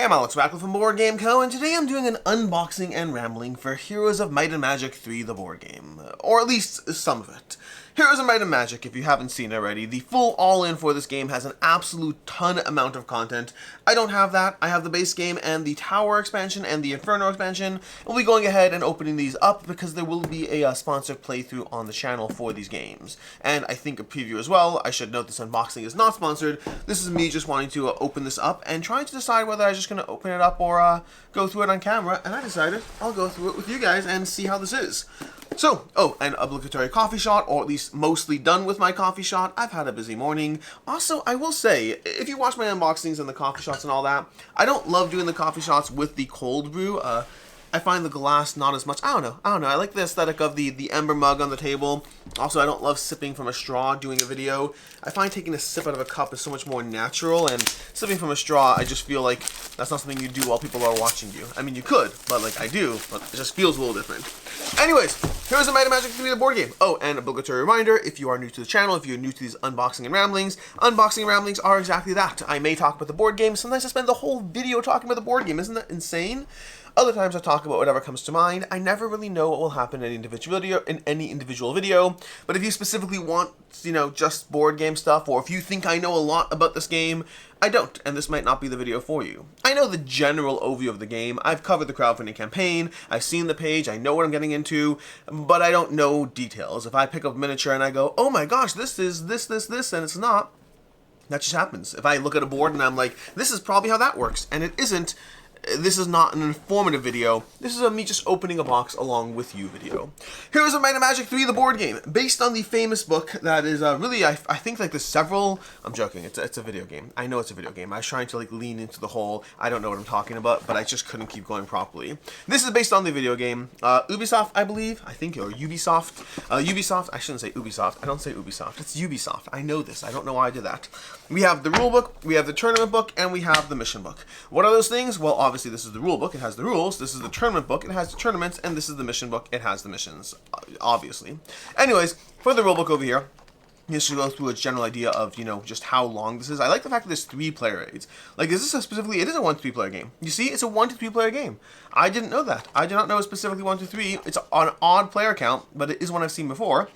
Hey, I'm Alex Rackley from Board Game Co., and today I'm doing an unboxing and rambling for Heroes of Might and Magic 3, the board game. Or at least some of it. Heroes of Might and Magic, if you haven't seen it already, the full all-in for this game has an absolute ton amount of content. I don't have that. I have the base game and the Tower expansion and the Inferno expansion. We'll be going ahead and opening these up because there will be a sponsored playthrough on the channel for these games. And I think a preview as well. I should note this unboxing is not sponsored. This is me just wanting to open this up and trying to decide whether I'm just going to open it up or go through it on camera. And I decided I'll go through it with you guys and see how this is. So, an obligatory coffee shot, or at least mostly done with my coffee shot. I've had a busy morning. Also, I will say, if you watch my unboxings and the coffee shots and all that, I don't love doing the coffee shots with the cold brew. I find the glass not as much. I don't know. I like the aesthetic of the ember mug on the table. Also, I don't love sipping from a straw doing a video. I find taking a sip out of a cup is so much more natural, and sipping from a straw, I just feel like that's not something you do while people are watching you. I mean, you could, but like I do, but it just feels a little different. Anyways, Heroes of Might and Magic 3, the board game. Oh, and obligatory reminder, if you are new to the channel, if you're new to these unboxing and ramblings are exactly that. I may talk about the board game. Sometimes I spend the whole video talking about the board game. Isn't that insane? Other times I talk about whatever comes to mind. I never really know what will happen in any individual video, but if you specifically want, just board game stuff, or if you think I know a lot about this game, I don't, and this might not be the video for you. I know the general overview of the game. I've covered the crowdfunding campaign, I've seen the page, I know what I'm getting into, but I don't know details. If I pick up a miniature and I go, oh my gosh, this is this, and it's not, that just happens. If I look at a board and I'm like, this is probably how that works, and it isn't, this is not an informative video. This is me just opening a box along with you video. Heroes of Might and Magic 3, the board game, based on the famous book that is really, I think like there's several, I'm joking, it's a video game. I know it's a video game. I was trying to like lean into the whole, I don't know what I'm talking about, but I just couldn't keep going properly. This is based on the video game. Ubisoft, I believe, or Ubisoft. Ubisoft, I shouldn't say Ubisoft. I don't say Ubisoft. It's Ubisoft. I know this. I don't know why I did that. We have the rule book, we have the tournament book, and we have the mission book. What are those things? Well, obviously this is the rule book, it has the rules. This is the tournament book, it has the tournaments, and this is the mission book, it has the missions, obviously. Anyways, for the rule book over here, just to go through a general idea of, just how long this is. I like the fact that there's 3-player raids. Like, it is a 1-to-3 player game. You see, it's a 1-to-3 player game. I didn't know that. I did not know it was specifically 1-to-3. It's an odd player count, but it is one I've seen before.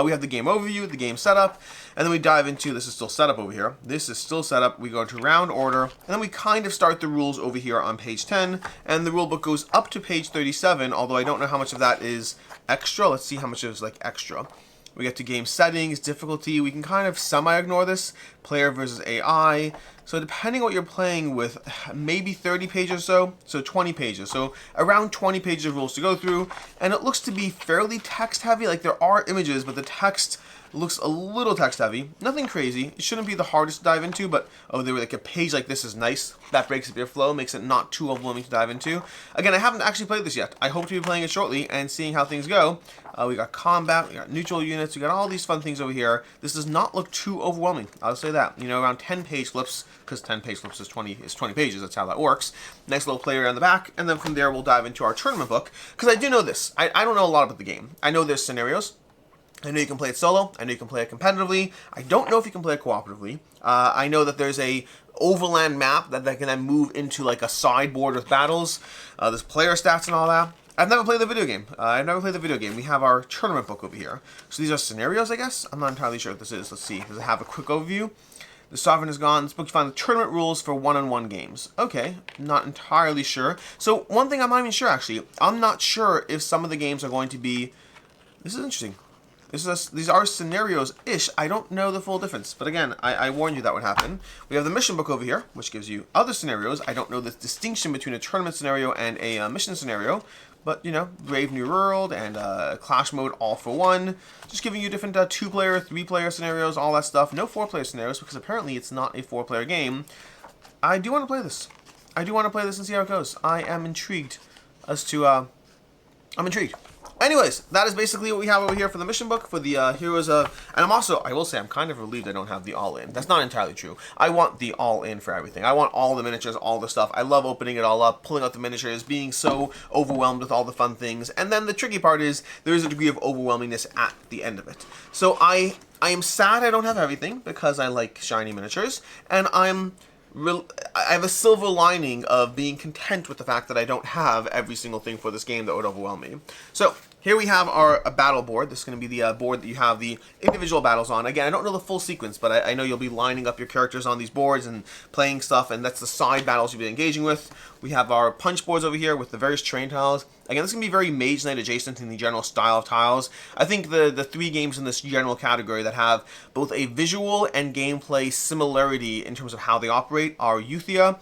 We have the game overview, the game setup, and then we dive into, this is still setup over here. This is still setup. We go to round order, and then we kind of start the rules over here on page 10, and the rule book goes up to page 37, although I don't know how much of that is extra. Let's see how much is like extra. We get to game settings, difficulty. We can kind of semi-ignore this. Player versus AI. So depending on what you're playing with, maybe 30 pages or so. So 20 pages. So around 20 pages of rules to go through. And it looks to be fairly text heavy. Like there are images, but the text looks a little text heavy. Nothing crazy. It shouldn't be the hardest to dive into, but they were like a page like this is nice. That breaks up your flow, makes it not too overwhelming to dive into. Again, I haven't actually played this yet. I hope to be playing it shortly and seeing how things go. We got combat, we got neutral units, we got all these fun things over here. This does not look too overwhelming. I'll say that. Around 10 page flips, because 10 page flips is 20 pages. That's how that works. Nice little player on the back, and then from there we'll dive into our tournament book. Because I do know this. I don't know a lot about the game. I know there's scenarios. I know you can play it solo. I know you can play it competitively. I don't know if you can play it cooperatively. I know that there's a overland map that can then move into like a sideboard with battles. There's player stats and all that. I've never played the video game. We have our tournament book over here. So these are scenarios, I guess. I'm not entirely sure what this is. Let's see. Does it have a quick overview? The Sovereign is gone. This book you find the tournament rules for one-on-one games. Okay, not entirely sure. So one thing I'm not even sure actually. I'm not sure if some of the games are going to be. This is interesting. These are scenarios-ish. I don't know the full difference. But again, I warned you that would happen. We have the mission book over here, which gives you other scenarios. I don't know the distinction between a tournament scenario and a mission scenario. But, Brave New World and Clash Mode all for one. Just giving you different 2-player, 3-player scenarios, all that stuff. No 4-player scenarios, because apparently it's not a 4-player game. I do want to play this. I do want to play this and see how it goes. I am intrigued as to, I'm intrigued. Anyways, that is basically what we have over here for the mission book, for the Heroes of... And I will say, I'm kind of relieved I don't have the all-in. That's not entirely true. I want the all-in for everything. I want all the miniatures, all the stuff. I love opening it all up, pulling out the miniatures, being so overwhelmed with all the fun things. And then the tricky part is, there is a degree of overwhelmingness at the end of it. So I am sad I don't have everything, because I like shiny miniatures, and I'm I have a silver lining of being content with the fact that I don't have every single thing for this game that would overwhelm me. So here we have our battle board. This is going to be the board that you have the individual battles on. Again, I don't know the full sequence, but I know you'll be lining up your characters on these boards and playing stuff, and that's the side battles you'll be engaging with. We have our punch boards over here with the various terrain tiles. Again, this is going to be very Mage Knight adjacent in the general style of tiles. I think the 3 games in this general category that have both a visual and gameplay similarity in terms of how they operate are Euthia,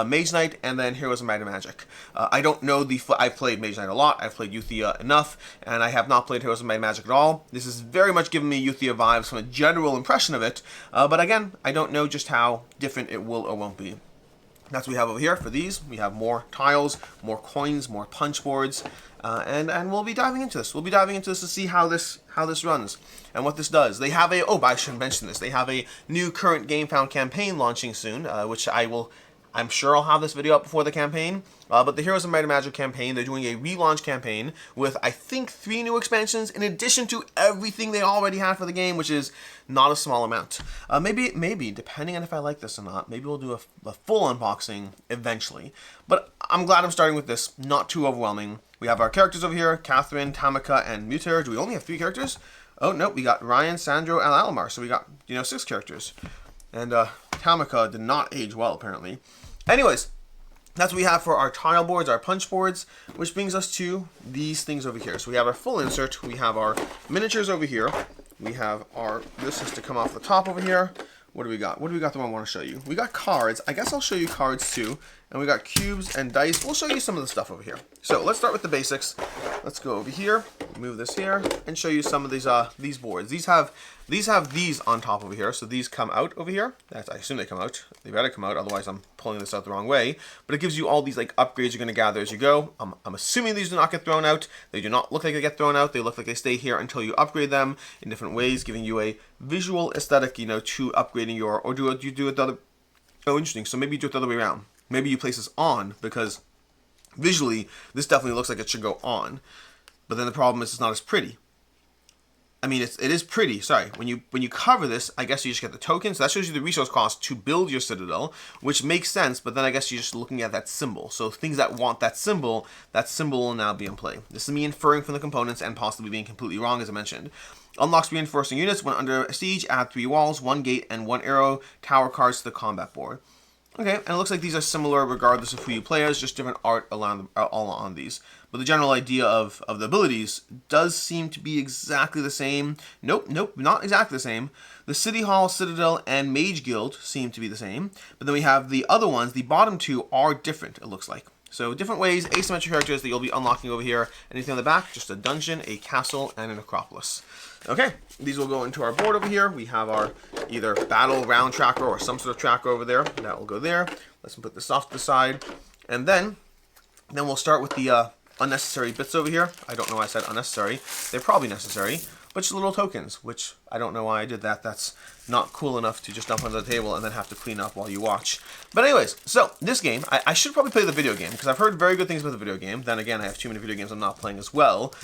Mage Knight, and then Heroes of Might and Magic. I don't know I've played Mage Knight a lot, I've played Euthia enough, and I have not played Heroes of Might and Magic at all. This is very much giving me Euthia vibes from a general impression of it, but again, I don't know just how different it will or won't be. That's what we have over here for these. We have more tiles, more coins, more punch boards, and we'll be diving into this. We'll be diving into this to see how this runs and what this does. They have I should mention this. They have a new current Game Found campaign launching soon, which I'm sure I'll have this video up before the campaign. But the Heroes of Might and Magic campaign, they're doing a relaunch campaign with, I think, 3 new expansions in addition to everything they already had for the game, which is not a small amount. Maybe, depending on if I like this or not, maybe we'll do a full unboxing eventually. But I'm glad I'm starting with this, not too overwhelming. We have our characters over here, Catherine, Tamika, and Mutare. Do we only have 3 characters? Oh, no, we got Ryan, Sandro, and Alamar, so we got, 6 characters. And Tamika did not age well, apparently. Anyways, that's what we have for our tile boards, our punch boards, which brings us to these things over here. So we have our full insert, we have our miniatures over here, we have this has to come off the top over here. What do we got? What do we got that I want to show you? We got cards. I guess I'll show you cards too. And we got cubes and dice. We'll show you some of the stuff over here. So let's start with the basics. Let's go over here, move this here, and show you some of these boards. These have these on top over here. So these come out over here. I assume they come out. They better come out, otherwise I'm pulling this out the wrong way. But it gives you all these like upgrades you're going to gather as you go. I'm assuming these do not get thrown out. They do not look like they get thrown out. They look like they stay here until you upgrade them in different ways, giving you a visual aesthetic, to upgrading your, or do you do it the other, oh interesting, so maybe you do it the other way around. Maybe you place this on, because visually, this definitely looks like it should go on. But then the problem is it's not as pretty. I mean, it is pretty, sorry. When you cover this, I guess you just get the tokens. So that shows you the resource cost to build your citadel, which makes sense, but then I guess you're just looking at that symbol. So things that want that symbol will now be in play. This is me inferring from the components and possibly being completely wrong, as I mentioned. Unlocks reinforcing units. When under siege, add 3 walls, 1 gate, and 1 arrow tower cards to the combat board. Okay, and it looks like these are similar regardless of who you play as, just different art all on these. But the general idea of the abilities does seem to be exactly the same. Nope, not exactly the same. The City Hall, Citadel, and Mage Guild seem to be the same. But then we have the other ones, the bottom 2 are different, it looks like. So different ways, asymmetric characters that you'll be unlocking over here. Anything on the back, just a dungeon, a castle, and an acropolis. Okay, these will go into our board over here. We have our either battle round tracker or some sort of tracker over there. That will go there. Let's put this off to the side. And then we'll start with the unnecessary bits over here. I don't know why I said unnecessary. They're probably necessary, but just little tokens, which I don't know why I did that. That's not cool enough to just dump onto the table and then have to clean up while you watch. But anyways, so this game, I should probably play the video game because I've heard very good things about the video game. Then again, I have too many video games I'm not playing as well.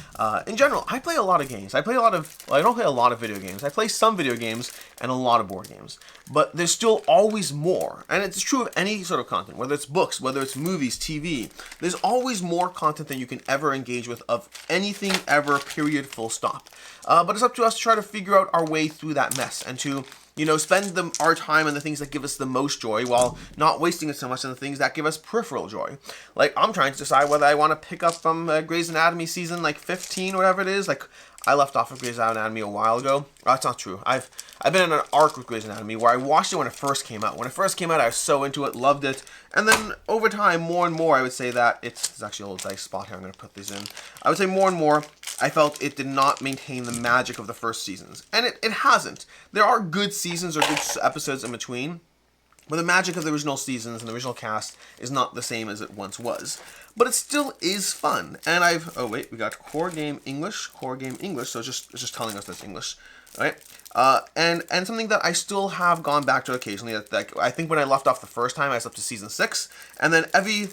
In general, I play a lot of games. I don't play a lot of video games. I play some video games and a lot of board games. But there's still always more. And it's true of any sort of content, whether it's books, whether it's movies, TV. There's always more content than you can ever engage with of anything ever, period, full stop. But it's up to us to try to figure out our way through that mess and to, spend our time on the things that give us the most joy while not wasting it so much on the things that give us peripheral joy. Like, I'm trying to decide whether I want to pick up from Grey's Anatomy season, 15, whatever it is. I left off of Grey's Anatomy a while ago. That's not true. I've been in an arc with Grey's Anatomy where I watched it when it first came out. When it first came out, I was so into it, loved it. And then over time, more and more, I would say that there's actually a little dice spot here. I'm going to put these in. I would say more and more, I felt it did not maintain the magic of the first seasons. And it hasn't. There are good seasons or good episodes in between. But the magic of the original seasons and the original cast is not the same as it once was. But it still is fun. And oh wait, we got core game English, so it's just telling us that's English. All right. And something that I still have gone back to occasionally. That I think when I left off the first time, I was up to season 6, and then every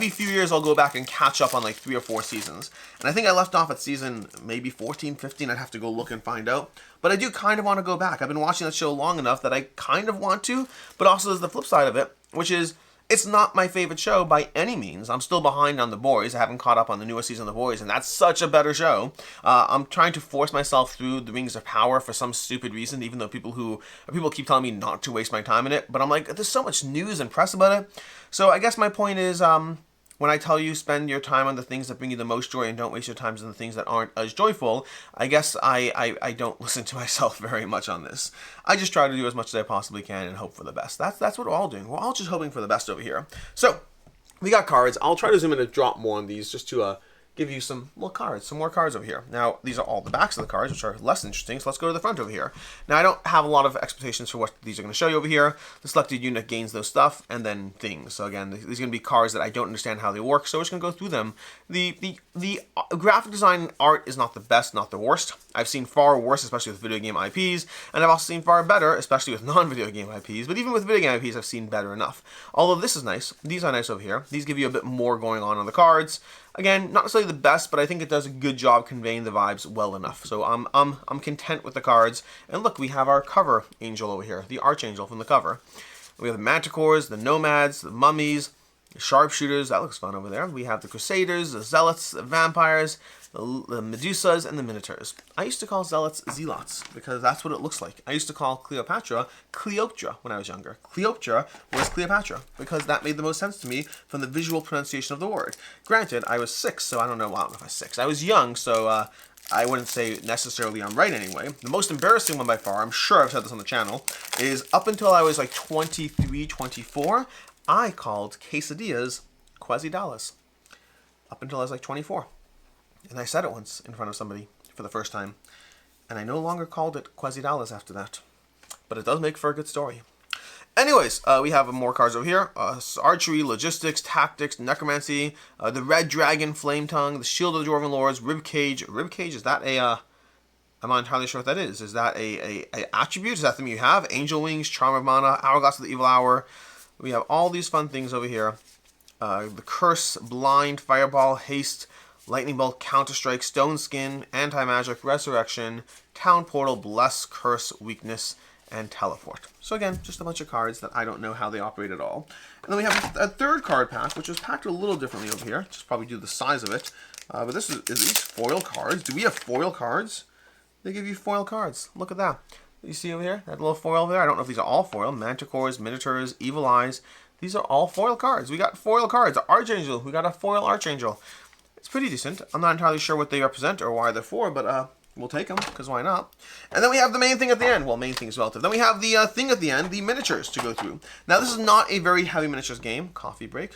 few years I'll go back and catch up on 3 or 4 seasons. And I think I left off at season maybe 14, 15. I'd have to go look and find out. But I do kind of want to go back. I've been watching that show long enough that I kind of want to. But also, there's the flip side of it. which is, it's not my favorite show by any means. I'm still behind on The Boys. I haven't caught up on the newest season of The Boys, and that's such a better show. I'm trying to force myself through the Rings of Power for some stupid reason, even though people keep telling me not to waste my time in it. But I'm like, there's so much news and press about it. So I guess my point is, when I tell you spend your time on the things that bring you the most joy and don't waste your time on the things that aren't as joyful, I guess I don't listen to myself very much on this. I just try to do as much as I possibly can and hope for the best. That's what we're all doing. We're all just hoping for the best over here. So, we got cards. I'll try to zoom in and drop more on these just to give you some more cards over here. Now, these are all the backs of the cards, which are less interesting, so let's go to the front over here. Now, I don't have a lot of expectations for what these are going to show you over here. The selected unit gains those stuff, and then things. So again, these are going to be cards that I don't understand how they work, so we're just going to go through them. The graphic design art is not the best, not the worst. I've seen far worse, especially with video game IPs, and I've also seen far better, especially with non-video game IPs, but even with video game IPs, I've seen better enough. Although this is nice. These are nice over here. These give you a bit more going on the cards. Again, not necessarily the best, but I think it does a good job conveying the vibes well enough. So I'm content with the cards. And look, we have our cover angel over here, the Archangel from the cover. We have the Manticores, the Nomads, the Mummies, the Sharpshooters. That looks fun over there. We have the Crusaders, the Zealots, the Vampires, the Medusas, and the Minotaurs. I used to call Zealots Zealots because that's what it looks like. I used to call Cleopatra Cleopatra when I was younger. Cleopatra was Cleopatra because that made the most sense to me from the visual pronunciation of the word. Granted, I was 6, so I don't know. Well, I don't know if I was 6. I was young, so I wouldn't say necessarily I'm right anyway. The most embarrassing one by far, I'm sure I've said this on the channel, is up until I was like 23, 24, I called quesadillas quasi-dallas. Up until I was like 24. And I said it once in front of somebody for the first time. And I no longer called it quasi-dallas after that. But it does make for a good story. Anyways, we have more cards over here. Archery, Logistics, Tactics, Necromancy, the Red Dragon, Flame Tongue, the Shield of the Dwarven Lords, Ribcage. Ribcage, is that a... I'm not entirely sure what that is. Is that a attribute? Is that something you have? Angel Wings, Charm of Mana, Hourglass of the Evil Hour. We have all these fun things over here. The Curse, Blind, Fireball, Haste, Lightning Bolt, Counter-Strike, Stone Skin, Anti-Magic, Resurrection, Town Portal, Bless, Curse, Weakness, and Teleport. So again, just a bunch of cards that I don't know how they operate at all. And then we have a third card pack, which was packed a little differently over here. Just probably due to the size of it. But this is these foil cards. Do we have foil cards? They give you foil cards. Look at that. You see over here? That little foil over there? I don't know if these are all foil. Manticores, Minotaurs, Evil Eyes. These are all foil cards. We got foil cards. Archangel. We got a foil Archangel. It's pretty decent. I'm not entirely sure what they represent or why they're for, but we'll take them, because why not? And then we have the main thing at the end. Well, main thing is relative. Then we have the thing at the end, the miniatures to go through. Now, this is not a very heavy miniatures game. Coffee break.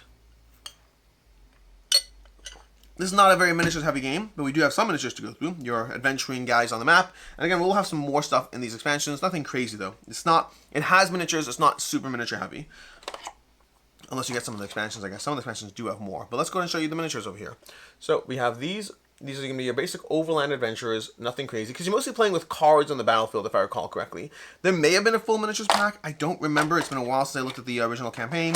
This is not a very miniatures heavy game, but we do have some miniatures to go through. Your adventuring guys on the map. And again, we'll have some more stuff in these expansions. Nothing crazy, though. It has miniatures. It's not super miniature heavy. Unless you get some of the expansions, I guess. Some of the expansions do have more. But let's go ahead and show you the miniatures over here. So we have these. These are going to be your basic overland adventurers. Nothing crazy. Because you're mostly playing with cards on the battlefield, if I recall correctly. There may have been a full miniatures pack. I don't remember. It's been a while since I looked at the original campaign.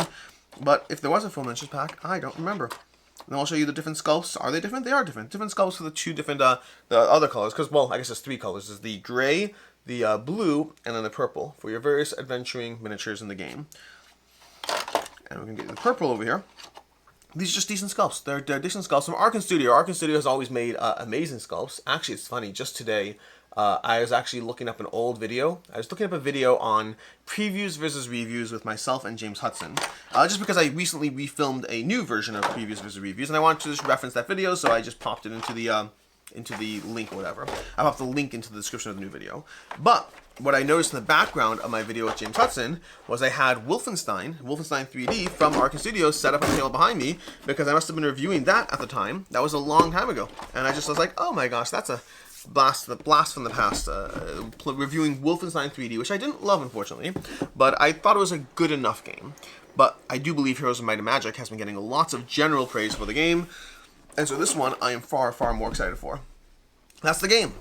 But if there was a full miniatures pack, I don't remember. And I'll show you the different sculpts. Are they different? They are different. Different sculpts for the two different, the other colors. Because, well, I guess there's 3 colors. There's the gray, the blue, and then the purple for your various adventuring miniatures in the game. And we can get the purple over here. These are just decent sculpts. They're decent sculpts from Arkan Studio. Arkan Studio has always made amazing sculpts. Actually, it's funny. Just today, I was actually looking up an old video. I was looking up a video on previews versus reviews with myself and James Hudson. Just because I recently refilmed a new version of previews versus reviews, and I wanted to just reference that video, so I just popped it into the link or whatever. I popped the link into the description of the new video. But what I noticed in the background of my video with James Hudson was I had Wolfenstein 3D from Arkan Studios set up on the table behind me because I must have been reviewing that at the time. That was a long time ago. And I just was like, oh my gosh, that's a blast from the past. Reviewing Wolfenstein 3D, which I didn't love, unfortunately. But I thought it was a good enough game. But I do believe Heroes of Might and Magic has been getting lots of general praise for the game. And so this one I am far, far more excited for. That's the game.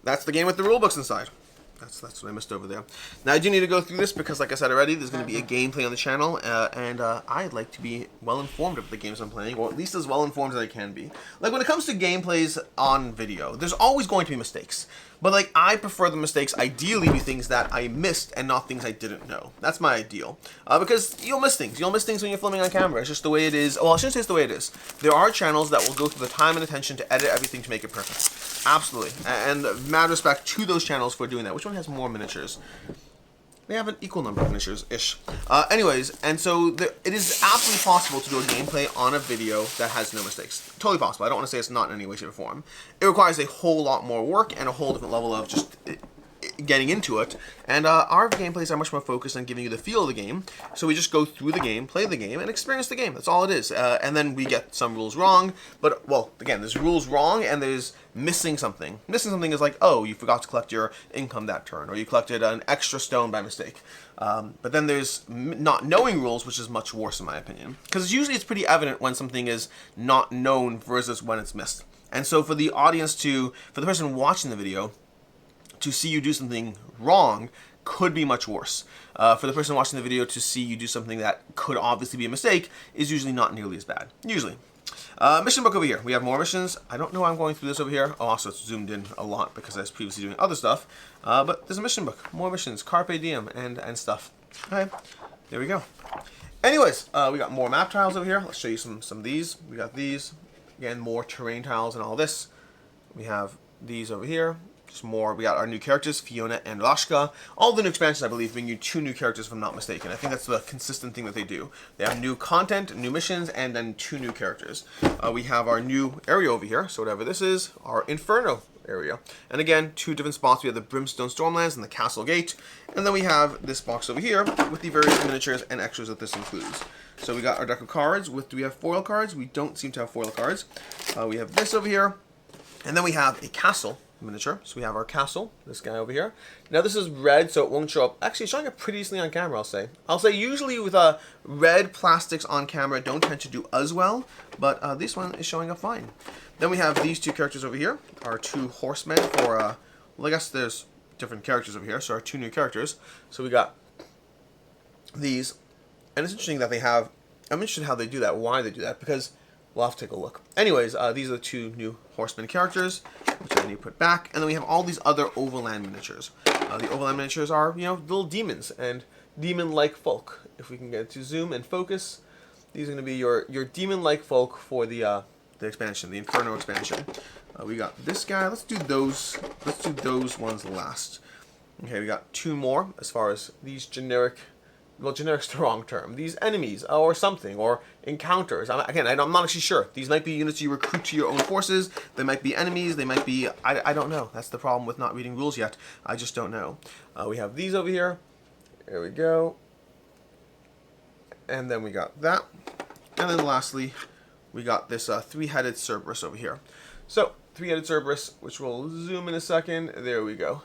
That's the game with the rulebooks inside. That's what I missed over there. Now, I do need to go through this because, like I said already, there's going to be a gameplay on the channel, and I'd like to be well-informed of the games I'm playing, or at least as well-informed as I can be. Like, when it comes to gameplays on video, there's always going to be mistakes. But like, I prefer the mistakes ideally be things that I missed and not things I didn't know. That's my ideal. Because you'll miss things. You'll miss things when you're filming on camera. It's just the way it is. Well, I shouldn't say it's the way it is. There are channels that will go through the time and attention to edit everything to make it perfect. Absolutely. And mad respect to those channels for doing that. Which one has more miniatures? They have an equal number of miniatures-ish. Anyways, and so it is absolutely possible to do a gameplay on a video that has no mistakes. Totally possible. I don't want to say it's not in any way, shape, or form. It requires a whole lot more work and a whole different level of just getting into it. And our gameplays are much more focused on giving you the feel of the game. So we just go through the game, play the game, and experience the game. That's all it is. And then we get some rules wrong. But, well, again, there's rules wrong and there's missing something. Missing something is like, oh, you forgot to collect your income that turn, or you collected an extra stone by mistake. But then there's not knowing rules, which is much worse in my opinion. Because usually it's pretty evident when something is not known versus when it's missed. And so for the audience for the person watching the video, to see you do something wrong could be much worse. For the person watching the video to see you do something that could obviously be a mistake is usually not nearly as bad. Usually. Mission book over here. We have more missions. I don't know why I'm going through this over here. Oh, also it's zoomed in a lot because I was previously doing other stuff. But there's a mission book. More missions. Carpe diem and stuff. Okay. There we go. Anyways, we got more map tiles over here. Let's show you some of these. We got these. Again, more terrain tiles and all this. We have these over here. Just more. We got our new characters, Fiona and Lashka. All the new expansions, I believe, bring you 2 new characters if I'm not mistaken. I think that's the consistent thing that they do. They have new content, new missions, and then 2 new characters. We have our new area over here, so whatever this is, our Inferno area. And again, 2 different spots. We have the Brimstone Stormlands and the Castle Gate. And then we have this box over here with the various miniatures and extras that this includes. So we got our deck of cards. Do we have foil cards? We don't seem to have foil cards. We have this over here. And then we have a castle miniature. So we have our castle, this guy over here. Now this is red, so it won't show up. Actually, it's showing up pretty decently on camera, I'll say. Usually with red plastics on camera don't tend to do as well, but this one is showing up fine. Then we have these 2 characters over here, our 2 horsemen for, well, I guess there's different characters over here, so our 2 new characters. So we got these, and it's interesting that they have, I'm interested in how they do that, why they do that, because we'll have to take a look. Anyways, these are the 2 new horseman characters, which I need to put back. And then we have all these other overland miniatures. The overland miniatures are, you know, little demons and demon-like folk. If we can get to zoom and focus, these are going to be your demon-like folk for the expansion, the Inferno Expansion. We got this guy. Let's do those ones last. Okay, we got 2 more as far as these generic. Well, generic's the wrong term. These enemies, or something, or encounters. Again, I'm not actually sure. These might be units you recruit to your own forces. They might be enemies. They might be... I don't know. That's the problem with not reading rules yet. I just don't know. We have these over here. There we go. And then we got that. And then lastly, we got this 3-headed Cerberus over here. So, 3-headed Cerberus, which we'll zoom in a second. There we go.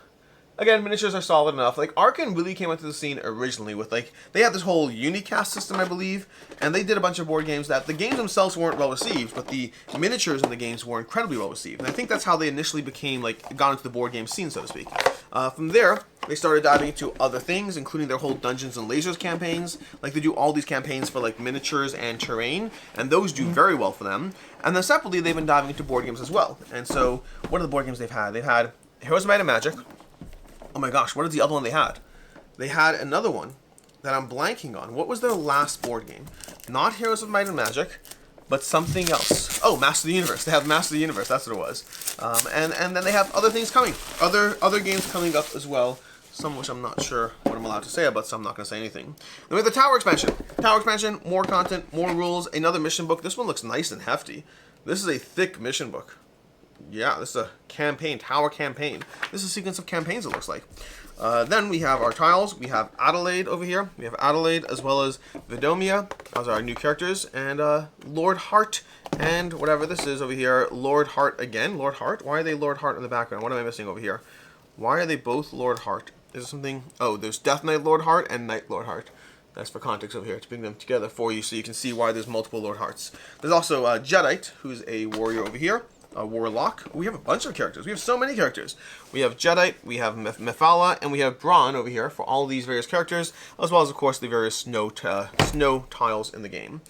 Again, miniatures are solid enough. Like, Arkan really came onto the scene originally with, like, they had this whole unicast system, I believe, and they did a bunch of board games that the games themselves weren't well received, but the miniatures in the games were incredibly well received. And I think that's how they initially became, like, got into the board game scene, so to speak. From there, they started diving into other things, including their whole Dungeons and Lasers campaigns. Like, they do all these campaigns for, like, miniatures and terrain, and those do very well for them. And then separately, they've been diving into board games as well. And so, what are the board games they've had? They've had Heroes of Might and Magic. Oh my gosh, what is the other one they had? They had another one that I'm blanking on. What was their last board game? Not Heroes of Might and Magic, but something else. Oh, Master of the Universe. They have Master of the Universe. That's what it was. And then they have other things coming. Other games coming up as well. Some which I'm not sure what I'm allowed to say about, so I'm not going to say anything. Then we have the Tower Expansion. Tower Expansion, more content, more rules, another mission book. This one looks nice and hefty. This is a thick mission book. Yeah, this is a campaign, tower campaign. This is a sequence of campaigns, it looks like. Then we have our tiles. We have Adelaide over here. We have Adelaide as well as Vidomia. Those are our new characters. And Lord Hart and whatever this is over here. Lord Hart again. Lord Hart? Why are they Lord Hart in the background? What am I missing over here? Why are they both Lord Hart? Is there something? Oh, there's Death Knight Lord Hart and Knight Lord Hart. That's for context over here, to bring them together for you so you can see why there's multiple Lord Harts. There's also Jedi, who's a warrior over here. Warlock. We have a bunch of characters. We have so many characters. We have Jedi, we have Mephala, and we have Braun over here for all these various characters, as well as, of course, the various snow tiles in the game.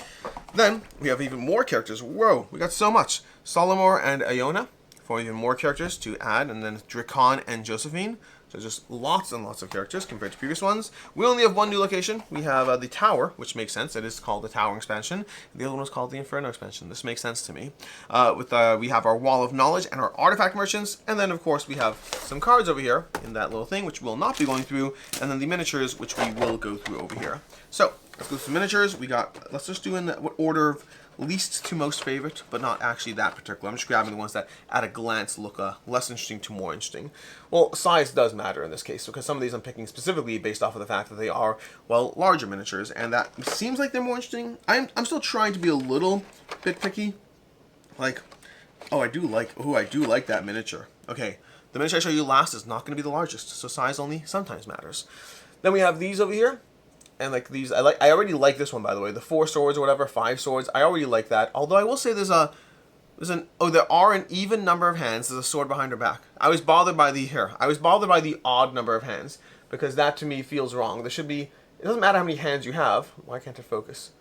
Then, we have even more characters. Whoa, we got so much. Solomor and Iona for even more characters to add, and then Dracon and Josephine. So just lots and lots of characters compared to previous ones. We only have one new location. We have the Tower, which makes sense. It is called the Tower Expansion. The other one was called the Inferno Expansion. This makes sense to me. We have our Wall of Knowledge and our Artifact Merchants. And then, of course, we have some cards over here in that little thing, which we'll not be going through. And then the miniatures, which we will go through over here. So let's go through miniatures. Let's just do in what order of least to most favorite, but not actually that particular. I'm just grabbing the ones that at a glance look less interesting to more interesting. Well, size does matter in this case, because some of these I'm picking specifically based off of the fact that they are, well, larger miniatures, and that seems like they're more interesting. I'm still trying to be a little bit picky. Like, I do like that miniature. Okay, the miniature I showed you last is not going to be the largest, so size only sometimes matters. Then we have these over here. And like these, I already like this one, by the way. The 4 swords or whatever, 5 swords. I already like that. Although I will say there are an even number of hands. There's a sword behind her back. I was bothered by the odd number of hands, because that to me feels wrong. There should be. It doesn't matter how many hands you have. Why can't it focus?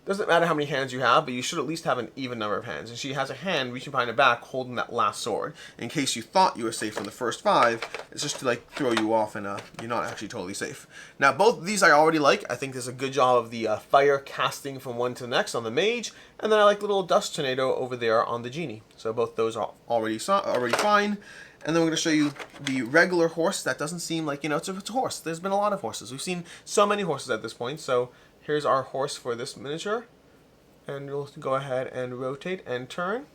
Doesn't matter how many hands you have, but you should at least have an even number of hands. And she has a hand reaching behind her back holding that last sword. In case you thought you were safe from the first 5, it's just to like throw you off, and you're not actually totally safe. Now both of these I already like. I think there's a good job of the fire casting from one to the next on the mage. And then I like the little dust tornado over there on the genie. So both those are already fine. And then we're going to show you the regular horse. That doesn't seem like, it's a horse. There's been a lot of horses. We've seen so many horses at this point. So here's our horse for this miniature. And we'll go ahead and rotate and turn.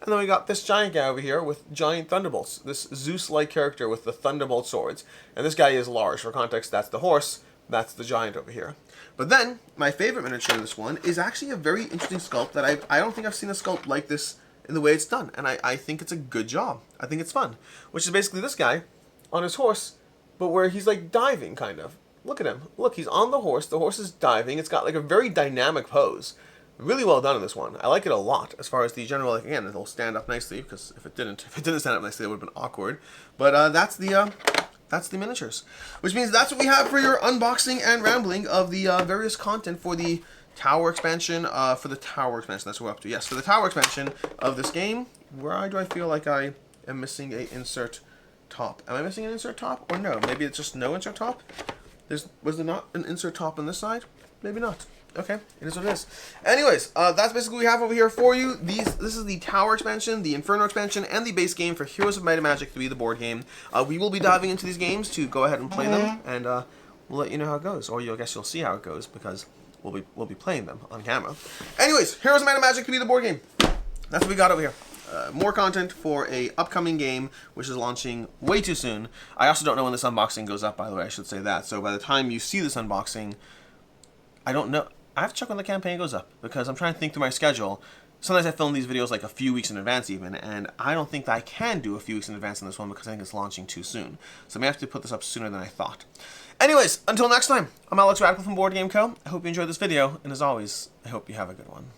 And then we got this giant guy over here with giant thunderbolts. This Zeus-like character with the thunderbolt swords. And this guy is large. For context, that's the horse. That's the giant over here. But then, my favorite miniature of this one is actually a very interesting sculpt that I don't think I've seen a sculpt like this in the way it's done. And I think it's a good job. I think it's fun. Which is basically this guy on his horse, but where he's like diving, kind of. Look at him. Look, he's on the horse. The horse is diving. It's got like a very dynamic pose. Really well done in this one. I like it a lot as far as the general, like, again, it'll stand up nicely, because if it didn't stand up nicely, it would have been awkward. But that's the miniatures. Which means that's what we have for your unboxing and rambling of the various content for the Tower Expansion, that's what we're up to. Yes, for the Tower Expansion of this game. Where do I feel like I am missing a insert top? Am I missing an insert top? Or no? Maybe it's just no insert top? Was there not an insert top on this side? Maybe not. Okay, it is what it is. Anyways, that's basically what we have over here for you. This is the Tower Expansion, the Inferno Expansion, and the base game for Heroes of Might and Magic 3, the board game. We will be diving into these games to go ahead and play them, and we'll let you know how it goes. Or I guess you'll see how it goes, because we'll be playing them on camera. Anyways, Heroes of Might and Magic 3, the board game. That's what we got over here. More content for a upcoming game, which is launching way too soon. I also don't know when this unboxing goes up, by the way, I should say that. So by the time you see this unboxing, I don't know. I have to check when the campaign goes up, because I'm trying to think through my schedule. Sometimes I film these videos like a few weeks in advance even, and I don't think that I can do a few weeks in advance on this one, because I think it's launching too soon. So I may have to put this up sooner than I thought. Anyways, until next time, I'm Alex Radical from Board Game Co. I hope you enjoyed this video, and as always, I hope you have a good one.